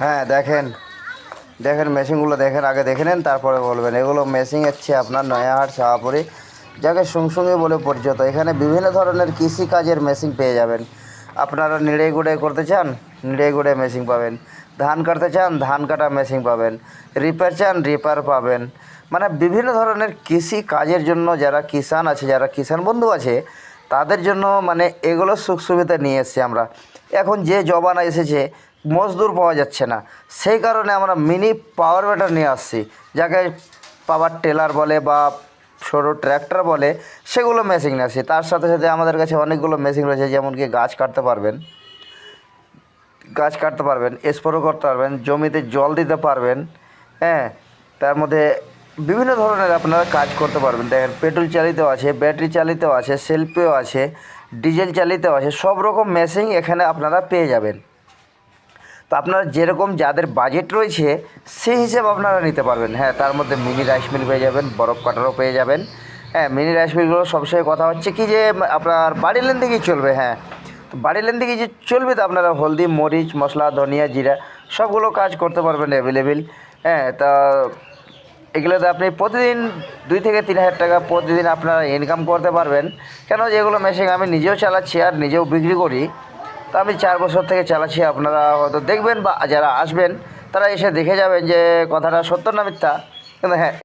হ্যাঁ দেখেন, দেখেন মেশিনগুলো দেখেন, আগে দেখে নেন তারপরে বলবেন। এগুলো মেশিন হচ্ছে আপনার নয়াহাট শাহপুরে, যাকে সুংসুঙি বলে পরিচিত। এখানে বিভিন্ন ধরনের কৃষিকাজের মেশিন পেয়ে যাবেন। আপনারা নিড়ে গুঁড়ে করতে চান, নিড়ে গুঁড়ে মেশিন পাবেন। ধান কাটতে চান, ধান কাটা মেশিন পাবেন। রিপার চান, রিপার পাবেন। মানে বিভিন্ন ধরনের কৃষি কাজের জন্য যারা কিষান আছে, যারা কিষান বন্ধু আছে, তাদের জন্য মানে এগুলো সুখ সুবিধা নিয়ে এসেছি আমরা। এখন যে জমানা এসেছে, মজদুর পাওয়া যাচ্ছে না, সেই কারণে আমরা মিনি পাওয়ার ব্যাটার নিয়ে আসছি, যাকে পাওয়ার টেলার বলে বা ছোটো ট্র্যাক্টর বলে, সেগুলো মেশিন আসে। তার সাথে সাথে আমাদের কাছে অনেকগুলো মেশিন রয়েছে, যেমন কি গাছ কাটতে পারবেন, গাছ কাটতে পারবেন, স্প্রে করতে পারবেন, জমিতে জল দিতে পারবেন। হ্যাঁ, তার মধ্যে বিভিন্ন ধরনের আপনারা কাজ করতে পারবেন। দেখেন পেট্রোল চালিত আছে, ব্যাটারি চালিত আছে, সেলফিও আছে, ডিজেল চালিত আছে, সব রকম মেশিন এখানে আপনারা পেয়ে যাবেন। তো আপনারা যেরকম যাদের বাজেট রয়েছে সেই হিসেবে আপনারা নিতে পারবেন। হ্যাঁ, তার মধ্যে মিনি রাইস মিল পেয়ে যাবেন, বরফ কাটারও পেয়ে যাবেন। হ্যাঁ, মিনি রাইস মিলগুলো সবসময় কথা হচ্ছে কি যে আপনার বাড়ির লেন থেকেই চলবে। হ্যাঁ, তো বাড়ির লেন থেকে যে চলবে, তো আপনারা হলদি, মরিচ, মশলা, ধনিয়া, জিরা সবগুলো কাজ করতে পারবেন অ্যাভেলেবেল। হ্যাঁ, তা এগুলোতে আপনি প্রতিদিন 2 থেকে 3 হাজার টাকা প্রতিদিন আপনারা ইনকাম করতে পারবেন। কেন, যেগুলো মেশিন আমি নিজেও চালাচ্ছি আর নিজেও বিক্রি করি। তা আমি 4 বছর থেকে চালাচ্ছি। আপনারা হয়তো দেখবেন বা যারা আসবেন তারা এসে দেখে যাবেন যে কথাটা সত্য না মিথ্যা। কিন্তু হ্যাঁ,